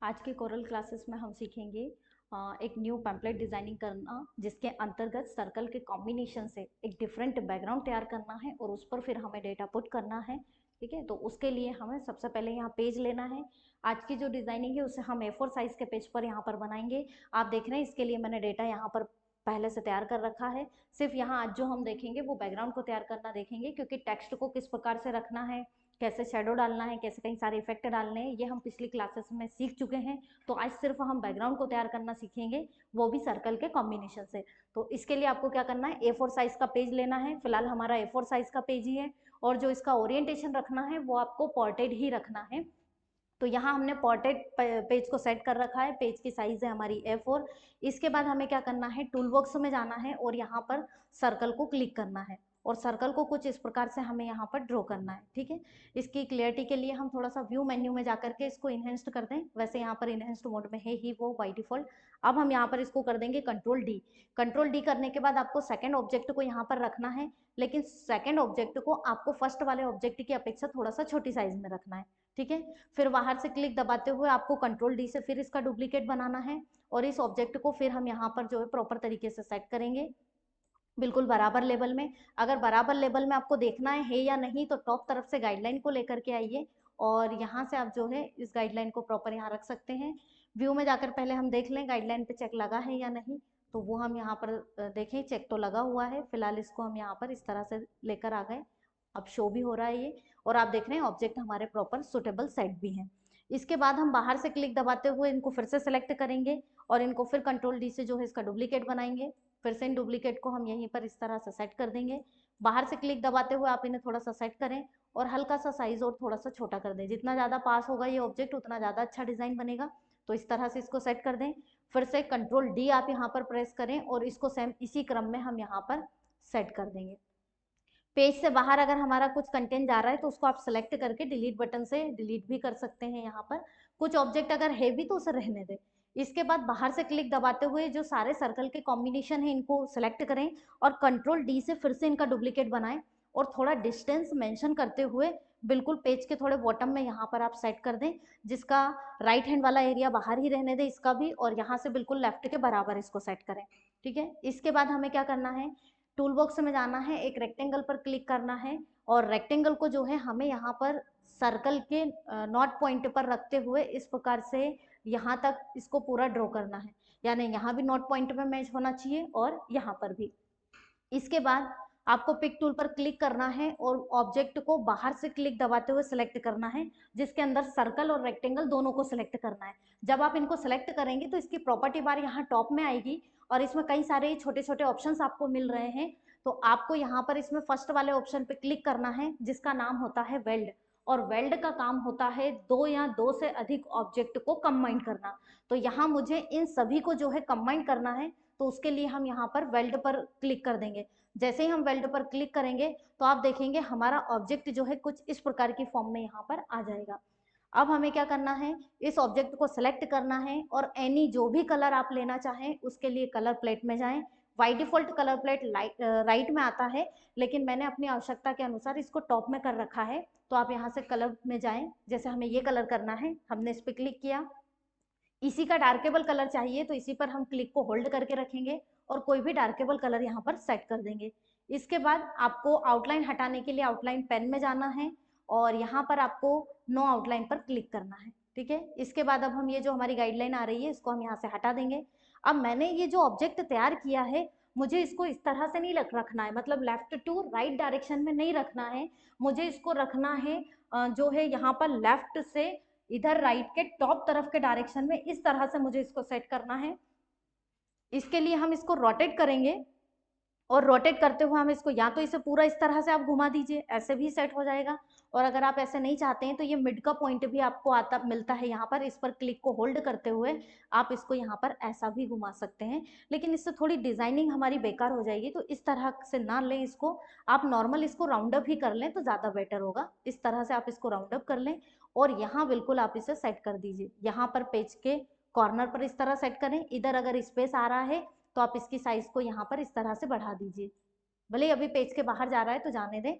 आज के coral classes में हम सीखेंगे एक न्यू पैम्पलेट डिजाइनिंग करना, जिसके अंतर्गत सर्कल के कॉम्बिनेशन से एक डिफरेंट बैकग्राउंड तैयार करना है और उस पर फिर हमें डेटा पुट करना है। ठीक है, तो उसके लिए हमें सबसे पहले यहाँ पेज लेना है। आज की जो डिजाइनिंग है उसे हम A4 साइज के पेज पर यहाँ पर बनाएंगे। आप देख रहे हैं, इसके लिए मैंने डेटा यहाँ पर पहले से तैयार कर रखा है। सिर्फ यहाँ आज जो हम देखेंगे वो बैकग्राउंड को तैयार करना देखेंगे, क्योंकि टेक्स्ट को किस प्रकार से रखना है, कैसे शेडो डालना है, कैसे कई सारे इफेक्ट डालने हैं, ये हम पिछली क्लासेस में सीख चुके हैं। तो आज सिर्फ हम बैकग्राउंड को तैयार करना सीखेंगे, वो भी सर्कल के कॉम्बिनेशन से। तो इसके लिए आपको क्या करना है, A4 साइज का पेज लेना है। फिलहाल हमारा A4 साइज का पेज ही है, और जो इसका ओरिएंटेशन रखना है वो आपको पोर्ट्रेट ही रखना है। तो यहाँ हमने पोर्ट्रेट पेज को सेट कर रखा है। पेज की साइज है हमारी A4। इसके बाद हमें क्या करना है, टूल बॉक्स में जाना है और यहाँ पर सर्कल को क्लिक करना है, और सर्कल को कुछ इस प्रकार से हमें यहाँ पर ड्रॉ करना है। ठीक है, इसकी क्लियरिटी के लिए हम थोड़ा सा व्यू मेन्यू में जाकर के इसको इनहेंस्ड कर दें। वैसे यहाँ पर इनहेंस्ड मोड में है ही वो बाई डिफॉल्ट। अब हम यहाँ पर इसको कर देंगे कंट्रोल डी। कंट्रोल डी करने के बाद आपको सेकेंड ऑब्जेक्ट को यहाँ पर रखना है, लेकिन सेकेंड ऑब्जेक्ट को आपको फर्स्ट वाले ऑब्जेक्ट की अपेक्षा थोड़ा सा छोटी साइज में रखना है। ठीक है, फिर बाहर से क्लिक दबाते हुए आपको कंट्रोल डी से फिर इसका डुप्लीकेट बनाना है, और इस ऑब्जेक्ट को फिर हम यहाँ पर जो है प्रॉपर तरीके से सेट करेंगे, बिल्कुल बराबर लेवल में। अगर बराबर लेवल में आपको देखना है या नहीं, तो टॉप तरफ से गाइडलाइन को लेकर के आइए, और यहाँ से आप जो है इस गाइडलाइन को प्रॉपर यहाँ रख सकते हैं। व्यू में जाकर पहले हम देख लें गाइडलाइन पे चेक लगा है या नहीं, तो वो हम यहाँ पर देखें, चेक तो लगा हुआ है। फिलहाल इसको हम यहाँ पर इस तरह से लेकर आ गए, अब शो भी हो रहा है ये, और आप देख रहे हैं ऑब्जेक्ट हमारे प्रॉपर सुटेबल सेट भी हैं। इसके बाद हम बाहर से क्लिक दबाते हुए इनको फिर से सेलेक्ट करेंगे, और इनको फिर कंट्रोल डी से जो है इसका डुप्लीकेट बनाएंगे। फिर से इन डुप्लीकेट को हम यहीं पर इस तरह से सेट कर देंगे। बाहर से क्लिक दबाते हुए आप इन्हें थोड़ा सा सेट करें, और हल्का सा साइज और थोड़ा सा छोटा कर दें। जितना ज़्यादा पास होगा ये ऑब्जेक्ट उतना ज़्यादा अच्छा डिज़ाइन बनेगा। तो इस तरह से इसको सेट कर दें। फिर से कंट्रोल डी आप यहाँ पर प्रेस करें, और इसको सेम इसी क्रम में हम यहाँ पर सेट कर देंगे। पेज से बाहर अगर हमारा कुछ कंटेंट जा रहा है तो उसको आप सेलेक्ट करके डिलीट बटन से डिलीट भी कर सकते हैं। यहाँ पर कुछ ऑब्जेक्ट अगर है भी तो उसे रहने दें। इसके बाद बाहर से क्लिक दबाते हुए जो सारे सर्कल के कॉम्बिनेशन है इनको सेलेक्ट करें, और कंट्रोल डी से फिर से इनका डुप्लीकेट बनाएं, और थोड़ा डिस्टेंस मेंशन करते हुए बिल्कुल पेज के थोड़े बॉटम में यहाँ पर आप सेट कर दें, जिसका राइट हैंड वाला एरिया बाहर ही रहने दें इसका भी, और यहाँ से बिल्कुल लेफ्ट के बराबर इसको सेट करें। ठीक है, इसके बाद हमें क्या करना है, टूल बॉक्स में जाना है, एक रेक्टेंगल पर क्लिक करना है, और रेक्टेंगल को जो है हमें यहाँ पर सर्कल के नॉट पॉइंट पर रखते हुए इस प्रकार से यहाँ तक इसको पूरा ड्रॉ करना है। यानी यहाँ भी नॉट पॉइंट में मैच होना चाहिए और यहाँ पर भी। इसके बाद आपको पिक टूल पर क्लिक करना है, और ऑब्जेक्ट को बाहर से क्लिक दबाते हुए सिलेक्ट करना है, जिसके अंदर सर्कल और रेक्टेंगल दोनों को सिलेक्ट करना है। जब आप इनको सिलेक्ट करेंगे तो इसकी प्रॉपर्टी बार यहाँ टॉप में आएगी, और इसमें कई सारे छोटे छोटे ऑप्शंस आपको मिल रहे हैं। तो आपको यहाँ पर इसमें फर्स्ट वाले ऑप्शन पे क्लिक करना है, जिसका नाम होता है वेल्ड। और वेल्ड का काम होता है दो या दो से अधिक ऑब्जेक्ट को कंबाइन करना। तो यहाँ मुझे इन सभी को जो है कंबाइन करना है, तो उसके लिए हम यहाँ पर वेल्ड पर क्लिक कर देंगे। जैसे ही हम वेल्ड पर क्लिक करेंगे तो आप देखेंगे हमारा ऑब्जेक्ट जो है कुछ इस प्रकार की फॉर्म में यहाँ पर आ जाएगा। अब हमें क्या करना है, इस ऑब्जेक्ट को सेलेक्ट करना है, और एनी जो भी कलर आप लेना चाहें उसके लिए कलर प्लेट में जाएं। By default colour plate right में आता है, लेकिन मैंने अपनी आवश्यकता के अनुसार इसको टॉप में कर रखा है। तो आप यहाँ से कलर में जाएं, जैसे हमें ये कलर करना है, हमने इस पर क्लिक किया। इसी का डार्केबल कलर चाहिए तो इसी पर हम क्लिक को होल्ड करके रखेंगे, और कोई भी डार्केबल कलर यहाँ पर सेट कर देंगे। इसके बाद आपको आउटलाइन हटाने के लिए आउटलाइन पेन में जाना है, और यहाँ पर आपको नो आउटलाइन पर क्लिक करना है। ठीक है, इसके बाद अब हम ये जो हमारी गाइडलाइन आ रही है इसको हम यहाँ से हटा देंगे। अब मैंने ये जो ऑब्जेक्ट तैयार किया है, मुझे इसको इस तरह से नहीं रखना है, मतलब लेफ्ट टू राइट डायरेक्शन में नहीं रखना है। मुझे इसको रखना है जो है यहाँ पर लेफ्ट से इधर राइट के टॉप तरफ के डायरेक्शन में, इस तरह से मुझे इसको सेट करना है। इसके लिए हम इसको रोटेट करेंगे, और रोटेट करते हुए हम इसको या तो इसे पूरा इस तरह से आप घुमा दीजिए, ऐसे भी सेट हो जाएगा। और अगर आप ऐसे नहीं चाहते हैं तो ये मिड का पॉइंट भी आपको आता मिलता है यहाँ पर, इस पर क्लिक को होल्ड करते हुए आप इसको यहाँ पर ऐसा भी घुमा सकते हैं। लेकिन इससे थोड़ी डिजाइनिंग हमारी बेकार हो जाएगी, तो इस तरह से ना लें इसको, आप नॉर्मल इसको राउंड अप ही कर लें तो ज़्यादा बेटर होगा। इस तरह से आप इसको राउंड अप कर लें, और यहाँ बिल्कुल आप इसे सेट कर दीजिए। यहाँ पर पेज के कॉर्नर पर इस तरह सेट करें। इधर अगर स्पेस आ रहा है तो आप इसकी साइज को यहाँ पर इस तरह से बढ़ा दीजिए। भले अभी पेज के बाहर जा रहा है तो जाने दें।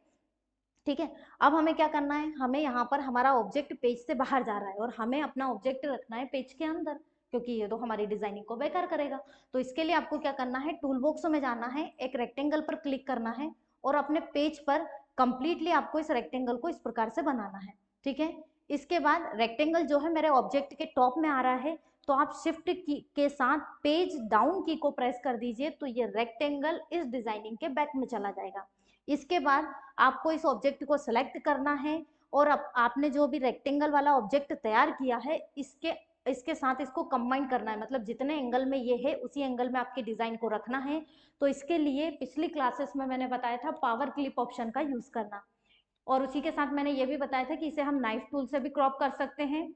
ठीक है। अब हमें क्या करना है, हमें यहाँ पर हमारा ऑब्जेक्ट पेज से बाहर जा रहा है और हमें अपना ऑब्जेक्ट रखना है पेज के अंदर, क्योंकि ये तो हमारी डिजाइनिंग को बेकार करेगा। तो इसके लिए आपको क्या करना है, टूल बॉक्स में जाना है, एक रेक्टेंगल पर क्लिक करना है और अपने पेज पर कंप्लीटली आपको इस रेक्टेंगल को इस प्रकार से बनाना है। ठीक है। इसके बाद रेक्टेंगल जो है मेरे ऑब्जेक्ट के टॉप में आ रहा है, तो आप शिफ्ट की के साथ पेज डाउन की को प्रेस कर दीजिए, तो ये रेक्टेंगल इस डिजाइनिंग के बैक में चला जाएगा। इसके बाद आपको इस ऑब्जेक्ट को सिलेक्ट करना है और आपने जो भी रेक्टेंगल वाला ऑब्जेक्ट तैयार किया है इसके साथ इसको कंबाइन करना है, मतलब जितने एंगल में ये है उसी एंगल में आपकी डिजाइन को रखना है। तो इसके लिए पिछली क्लासेस में मैंने बताया था पावर क्लिप ऑप्शन का यूज करना, और उसी के साथ मैंने ये भी बताया था कि इसे हम नाइफ टूल से भी क्रॉप कर सकते हैं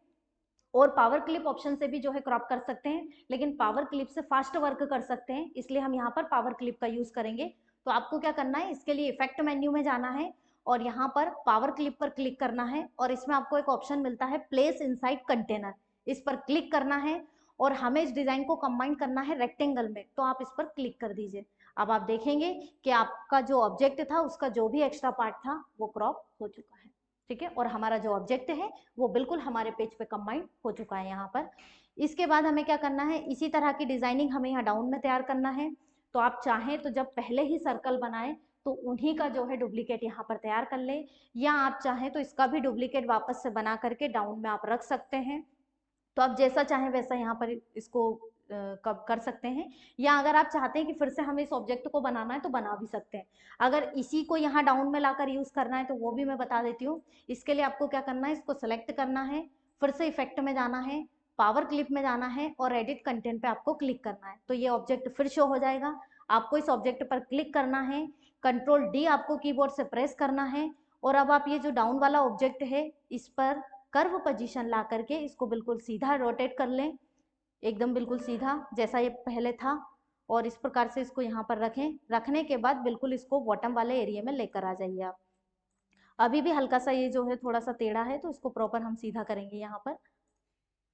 और पावर क्लिप ऑप्शन से भी जो है क्रॉप कर सकते हैं, लेकिन पावर क्लिप से फास्ट वर्क कर सकते हैं, इसलिए हम यहाँ पर पावर क्लिप का यूज करेंगे। तो आपको क्या करना है, इसके लिए इफेक्ट मेन्यू में जाना है और यहाँ पर पावर क्लिप पर क्लिक करना है और इसमें आपको एक ऑप्शन मिलता है प्लेस इनसाइड कंटेनर, इस पर क्लिक करना है और हमें इस डिजाइन को कंबाइन करना है रेक्टेंगल में, तो आप इस पर क्लिक कर दीजिए। अब आप देखेंगे कि आपका जो ऑब्जेक्ट था उसका जो भी एक्स्ट्रा पार्ट था वो क्रॉप हो चुका है। ठीक है, और हमारा जो ऑब्जेक्ट है वो बिल्कुल हमारे पेज पे कंबाइन हो चुका है यहाँ पर। इसके बाद हमें क्या करना है, इसी तरह की डिजाइनिंग हमें यहाँ डाउन में तैयार करना है। तो आप चाहें तो जब पहले ही सर्कल बनाए तो उन्हीं का जो है डुप्लीकेट यहाँ पर तैयार कर ले, या आप चाहें तो इसका भी डुप्लीकेट वापस से बना करके डाउन में आप रख सकते हैं। तो आप जैसा चाहें वैसा यहाँ पर इसको कब कर सकते हैं, या अगर आप चाहते हैं कि फिर से हमें इस ऑब्जेक्ट को बनाना है तो बना भी सकते हैं। अगर इसी को यहाँ डाउन में लाकर यूज करना है तो वो भी मैं बता देती हूँ। इसके लिए आपको क्या करना है, इसको सेलेक्ट करना है, फिर से इफेक्ट में जाना है, पावर क्लिप में जाना है और एडिट कंटेंट पे आपको क्लिक करना है, तो ये ऑब्जेक्ट फिर शो हो जाएगा। आपको इस ऑब्जेक्ट पर क्लिक करना है, कंट्रोल डी आपको कीबोर्ड से प्रेस करना है और अब आप ये जो डाउन वाला ऑब्जेक्ट है इस पर कर्व पोजीशन ला करके इसको बिल्कुल सीधा रोटेट कर लें, एकदम बिल्कुल सीधा जैसा ये पहले था, और इस प्रकार से इसको यहाँ पर रखें। रखने के बाद बिल्कुल इसको बॉटम वाले एरिया में लेकर आ जाइए आप। अभी भी हल्का सा ये जो है थोड़ा सा टेढ़ा है, तो इसको प्रॉपर हम सीधा करेंगे, यहाँ पर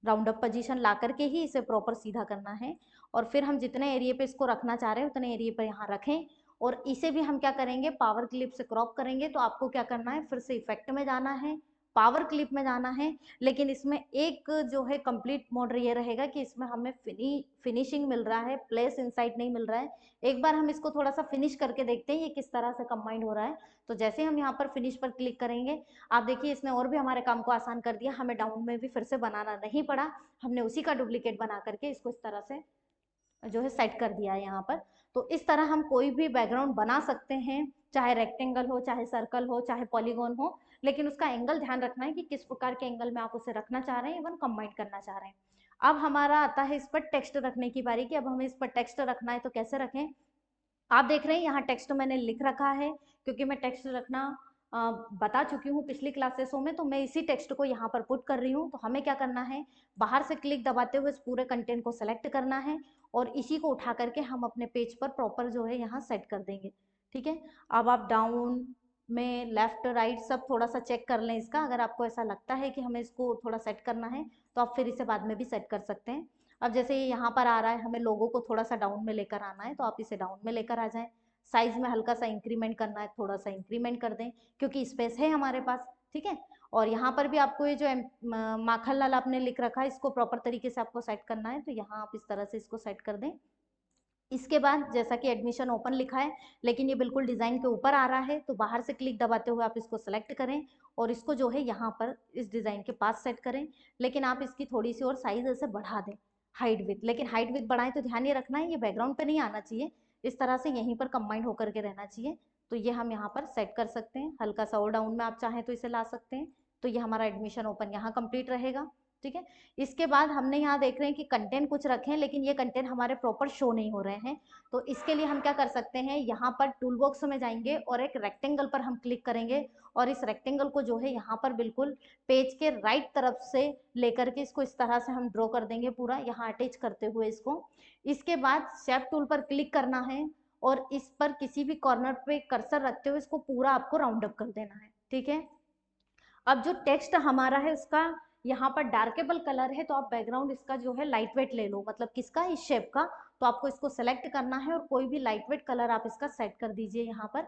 राउंड अप पोजीशन ला करके ही इसे प्रॉपर सीधा करना है। और फिर हम जितने एरिया पे इसको रखना चाह रहे हैं उतने एरिया पर यहाँ रखें और इसे भी हम क्या करेंगे, पावर क्लिप से क्रॉप करेंगे। तो आपको क्या करना है, फिर से इफेक्ट में जाना है, पावर क्लिप में जाना है, लेकिन इसमें एक जो है कंप्लीट मोड ये रहेगा कि इसमें हमें फिनिशिंग मिल रहा है, प्लेस इनसाइड नहीं मिल रहा है। एक बार हम इसको थोड़ा सा फिनिश करके देखते हैं ये किस तरह से कंबाइंड हो रहा है। तो जैसे हम यहाँ पर फिनिश पर क्लिक करेंगे, आप देखिए इसने और भी हमारे काम को आसान कर दिया, हमें डाउन में भी फिर से बनाना नहीं पड़ा, हमने उसी का डुप्लीकेट बना करके इसको इस तरह से जो है सेट कर दिया है यहाँ पर। तो इस तरह हम कोई भी बैकग्राउंड बना सकते हैं, चाहे रेक्टेंगल हो, चाहे सर्कल हो, चाहे पॉलीगॉन हो, लेकिन उसका एंगल ध्यान रखना है कि किस प्रकार के एंगल में आप उसे रखना चाह रहे हैं, इवन कंबाइन करना चाह रहे हैं। अब हमारा आता है इस पर टेक्स्ट रखने की बारी कि अब हमें इस पर टेक्स्ट रखना है तो कैसे रखें। आप देख रहे हैं यहाँ टेक्स्ट मैंने लिख रखा है, क्योंकि मैं टेक्स्ट रखना बता चुकी हूँ पिछली क्लासेसों में, तो मैं इसी टेक्स्ट को यहाँ पर पुट कर रही हूँ। तो हमें क्या करना है, बाहर से क्लिक दबाते हुए इस पूरे कंटेंट को सेलेक्ट करना है और इसी को उठा करके हम अपने पेज पर प्रॉपर जो है यहाँ सेट कर देंगे। ठीक है, अब आप डाउन में लेफ्ट राइट सब थोड़ा सा चेक कर लें इसका, अगर आपको ऐसा लगता है कि हमें इसको थोड़ा सेट करना है तो आप फिर इसे बाद में भी सेट कर सकते हैं। अब जैसे ये यहाँ पर आ रहा है, हमें लोगों को थोड़ा सा डाउन में लेकर आना है, तो आप इसे डाउन में लेकर आ जाएं। साइज में हल्का सा इंक्रीमेंट करना है, थोड़ा सा इंक्रीमेंट कर दें क्योंकि स्पेस है हमारे पास। ठीक है, और यहाँ पर भी आपको ये जो माखन लाल आपने लिख रखा है इसको प्रॉपर तरीके से आपको सेट करना है, तो यहाँ आप इस तरह से इसको सेट कर दें। इसके बाद जैसा कि एडमिशन ओपन लिखा है लेकिन ये बिल्कुल डिजाइन के ऊपर आ रहा है, तो बाहर से क्लिक दबाते हुए आप इसको सेलेक्ट करें और इसको जो है यहाँ पर इस डिजाइन के पास सेट करें। लेकिन आप इसकी थोड़ी सी और साइज ऐसे बढ़ा दें, हाइट विथ, लेकिन हाइट विथ बढ़ाएं तो ध्यान ये रखना है ये बैकग्राउंड पे नहीं आना चाहिए, इस तरह से यहीं पर कंबाइंड होकर के रहना चाहिए। तो ये हम यहाँ पर सेट कर सकते हैं, हल्का सा और डाउन में आप चाहें तो इसे ला सकते हैं। तो ये हमारा एडमिशन ओपन यहाँ कंप्लीट रहेगा। ठीक है, इसके बाद हमने यहाँ देख रहे हैं कि कंटेंट कुछ रखे लेकिन ये कंटेंट हमारे प्रॉपर शो नहीं हो रहे हैं। तो इसके लिए हम क्या कर सकते हैं, यहाँ पर टूल बॉक्स में जाएंगे और एक रेक्टेंगल पर हम क्लिक करेंगे और इस रेक्टेंगल को जो है यहाँ पर बिल्कुल पेज के राइट तरफ से लेकर के इसको इस तरह से हम ड्रॉ कर देंगे पूरा यहाँ अटैच करते हुए इसको। इसके बाद शेप टूल पर क्लिक करना है और इस पर किसी भी कॉर्नर पे कर्सर रखते हुए इसको पूरा आपको राउंड अप कर देना है। ठीक है, अब जो टेक्स्ट हमारा है उसका यहाँ पर डार्केबल कलर है, तो आप बैकग्राउंड इसका जो है लाइट वेट ले लो, मतलब किसका, इस शेप का। तो आपको इसको सेलेक्ट करना है और कोई भी लाइट वेट कलर आप इसका सेट कर दीजिए यहाँ पर,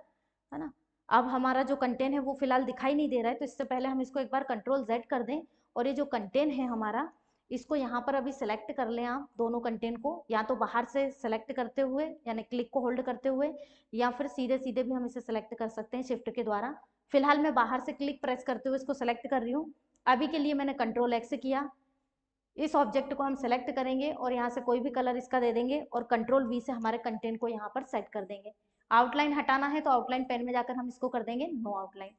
है ना। अब हमारा जो कंटेंट है वो फिलहाल दिखाई नहीं दे रहा है, तो इससे पहले हम इसको एक बार Ctrl Z कर दें और ये जो कंटेंट है हमारा, इसको यहाँ पर अभी सिलेक्ट कर लें आप दोनों कंटेंट को, या तो बाहर से सिलेक्ट करते हुए यानी क्लिक को होल्ड करते हुए, या फिर सीधे सीधे भी हम इसे सिलेक्ट कर सकते हैं शिफ्ट के द्वारा। फिलहाल मैं बाहर से क्लिक प्रेस करते हुए इसको सिलेक्ट कर रही हूँ। अभी के लिए मैंने Ctrl X किया। इस ऑब्जेक्ट को हम सेलेक्ट करेंगे और यहाँ से कोई भी कलर इसका दे देंगे और Ctrl V से हमारे कंटेंट को यहाँ पर सेट कर देंगे। आउटलाइन हटाना है तो आउटलाइन पेन में जाकर हम इसको कर देंगे नो आउटलाइन।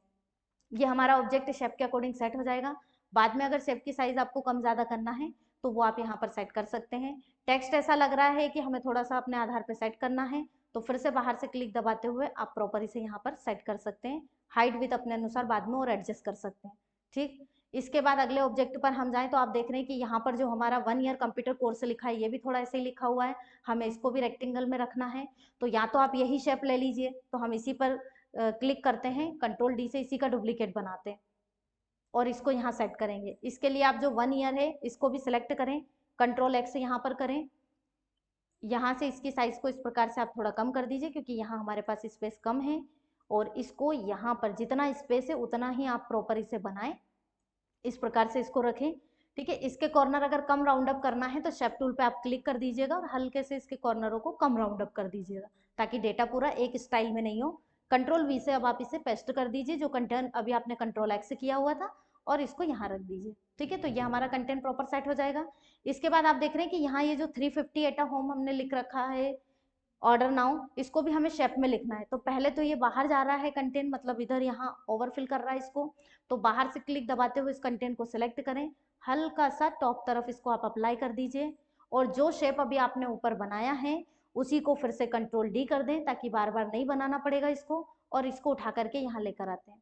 ये हमारा ऑब्जेक्ट शेप के अकॉर्डिंग सेट हो जाएगा। बाद में अगर शेप की साइज आपको कम ज़्यादा करना है तो वो आप यहाँ पर सेट कर सकते हैं। टेक्स्ट ऐसा लग रहा है कि हमें थोड़ा सा अपने आधार पर सेट करना है, तो फिर से बाहर से क्लिक दबाते हुए आप प्रॉपर इसे यहाँ पर सेट कर सकते हैं। हाइट विथ अपने अनुसार बाद में और एडजस्ट कर सकते हैं। ठीक, इसके बाद अगले ऑब्जेक्ट पर हम जाएं तो आप देख रहे हैं कि यहाँ पर जो हमारा 1 ईयर कंप्यूटर कोर्स लिखा है ये भी थोड़ा ऐसे ही लिखा हुआ है। हमें इसको भी रेक्टेंगल में रखना है, तो या तो आप यही शेप ले लीजिए, तो हम इसी पर क्लिक करते हैं, Ctrl D से इसी का डुप्लीकेट बनाते हैं और इसको यहाँ सेट करेंगे। इसके लिए आप जो 1 ईयर है इसको भी सिलेक्ट करें, Ctrl X यहाँ पर करें। यहाँ से इसकी साइज को इस प्रकार से आप थोड़ा कम कर दीजिए क्योंकि यहाँ हमारे पास स्पेस कम है, और इसको यहाँ पर जितना स्पेस है उतना ही आप प्रॉपर इसे बनाएं। इस प्रकार से इसको रखें। ठीक है, इसके कॉर्नर अगर कम राउंड अप करना है तो शेप टूल पे आप क्लिक कर दीजिएगा और हल्के से इसके कॉर्नरों को कम राउंड अप कर दीजिएगा ताकि डेटा पूरा एक स्टाइल में नहीं हो। Ctrl V से अब आप इसे पेस्ट कर दीजिए, जो कंटेंट अभी आपने Ctrl X किया हुआ था, और इसको यहाँ रख दीजिए। ठीक है, तो ये हमारा कंटेंट प्रॉपर सेट हो जाएगा। इसके बाद आप देख रहे हैं कि यहाँ ये जो 350 एट होम हमने लिख रखा है ऑर्डर नाउ, इसको भी हमें शेप में लिखना है। तो पहले तो ये बाहर जा रहा है कंटेंट, मतलब इधर यहाँ ओवरफिल कर रहा है इसको, तो बाहर से क्लिक दबाते हुए इस कंटेंट को सिलेक्ट करें, हल्का सा टॉप तरफ इसको आप अप्लाई कर दीजिए, और जो शेप अभी आपने ऊपर बनाया है उसी को फिर से Ctrl D कर दें ताकि बार बार नहीं बनाना पड़ेगा इसको, और इसको उठा करके यहाँ लेकर आते हैं।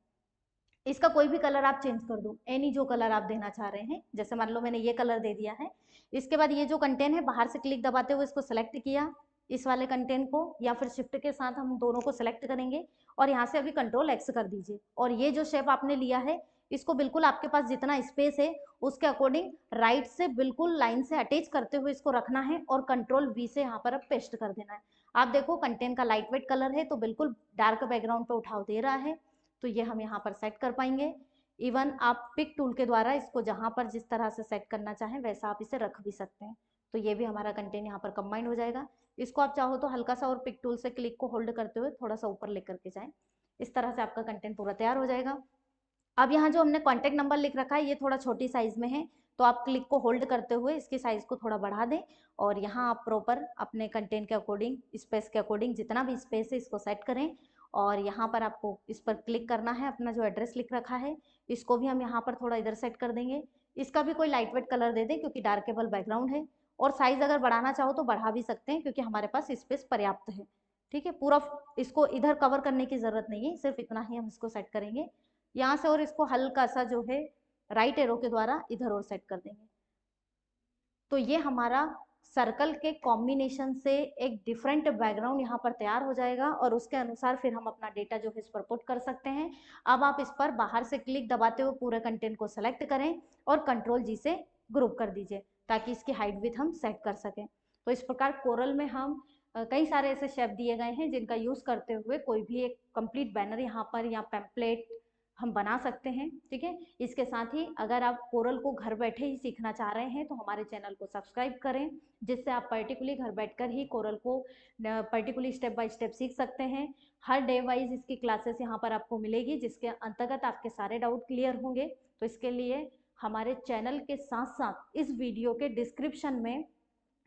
इसका कोई भी कलर आप चेंज कर दो, एनी जो कलर आप देना चाह रहे हैं, जैसे मान लो मैंने ये कलर दे दिया है। इसके बाद ये जो कंटेंट है बाहर से क्लिक दबाते हुए इसको सेलेक्ट किया, इस वाले कंटेंट को, या फिर शिफ्ट के साथ हम दोनों को सिलेक्ट करेंगे और यहाँ से अभी Ctrl X कर दीजिए, और ये जो शेप आपने लिया है इसको बिल्कुल आपके पास जितना स्पेस है उसके अकॉर्डिंग राइट से बिल्कुल लाइन से अटैच करते हुए इसको रखना है और Ctrl V से यहाँ पर अब पेस्ट कर देना है। आप देखो कंटेंट का लाइट वेट कलर है तो बिल्कुल डार्क बैकग्राउंड पे उठाव दे रहा है, तो ये हम यहाँ पर सेट कर पाएंगे। इवन आप पिक टूल के द्वारा इसको जहाँ पर जिस तरह से सेट करना चाहें वैसा आप इसे रख भी सकते हैं, तो ये भी हमारा कंटेंट यहाँ पर कंबाइंड हो जाएगा। इसको आप चाहो तो हल्का सा और पिक टूल से क्लिक को होल्ड करते हुए थोड़ा सा ऊपर लेकर के जाएं, इस तरह से आपका कंटेंट पूरा तैयार हो जाएगा। अब यहाँ जो हमने कॉन्टैक्ट नंबर लिख रखा है ये थोड़ा छोटी साइज में है, तो आप क्लिक को होल्ड करते हुए इसकी साइज को थोड़ा बढ़ा दें, और यहाँ आप प्रॉपर अपने कंटेंट के अकॉर्डिंग स्पेस के अकॉर्डिंग जितना भी स्पेस है इसको सेट करें, और यहाँ पर आपको इस पर क्लिक करना है। अपना जो एड्रेस लिख रखा है इसको भी हम यहाँ पर थोड़ा इधर सेट कर देंगे। इसका भी कोई लाइट वेट कलर दे दें क्योंकि डार्केबल बैकग्राउंड है, और साइज अगर बढ़ाना चाहो तो बढ़ा भी सकते हैं क्योंकि हमारे पास स्पेस पर्याप्त है। ठीक है, पूरा इसको इधर कवर करने की ज़रूरत नहीं है, सिर्फ इतना ही हम इसको सेट करेंगे यहाँ से, और इसको हल्का सा जो है राइट एरो के द्वारा इधर और सेट कर देंगे। तो ये हमारा सर्कल के कॉम्बिनेशन से एक डिफरेंट बैकग्राउंड यहाँ पर तैयार हो जाएगा, और उसके अनुसार फिर हम अपना डेटा जो है इस पर पुट कर सकते हैं। अब आप इस पर बाहर से क्लिक दबाते हुए पूरे कंटेंट को सेलेक्ट करें और Ctrl G से ग्रुप कर दीजिए ताकि इसकी हाइट विथ हम सेट कर सकें। तो इस प्रकार कोरल में हम कई सारे ऐसे शेप दिए गए हैं जिनका यूज़ करते हुए कोई भी एक कंप्लीट बैनर यहाँ पर या पैम्पलेट हम बना सकते हैं। ठीक है, इसके साथ ही अगर आप कोरल को घर बैठे ही सीखना चाह रहे हैं तो हमारे चैनल को सब्सक्राइब करें, जिससे आप पर्टिकुलरली घर बैठकर ही कोरल को पर्टिकुलरली स्टेप बाय स्टेप सीख सकते हैं। हर डे वाइज इसकी क्लासेस यहाँ पर आपको मिलेगी जिसके अंतर्गत आपके सारे डाउट क्लियर होंगे। तो इसके लिए हमारे चैनल के साथ साथ इस वीडियो के डिस्क्रिप्शन में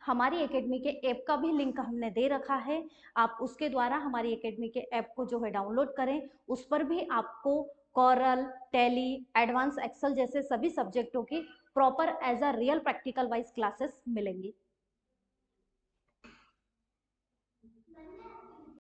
हमारी एकेडमी के ऐप का भी लिंक हमने दे रखा है, आप उसके द्वारा हमारी एकेडमी के ऐप को जो है डाउनलोड करें। उस पर भी आपको कोरल, टैली, एडवांस एक्सेल जैसे सभी सब्जेक्टों की proper as a real practical wise classes मिलेंगी।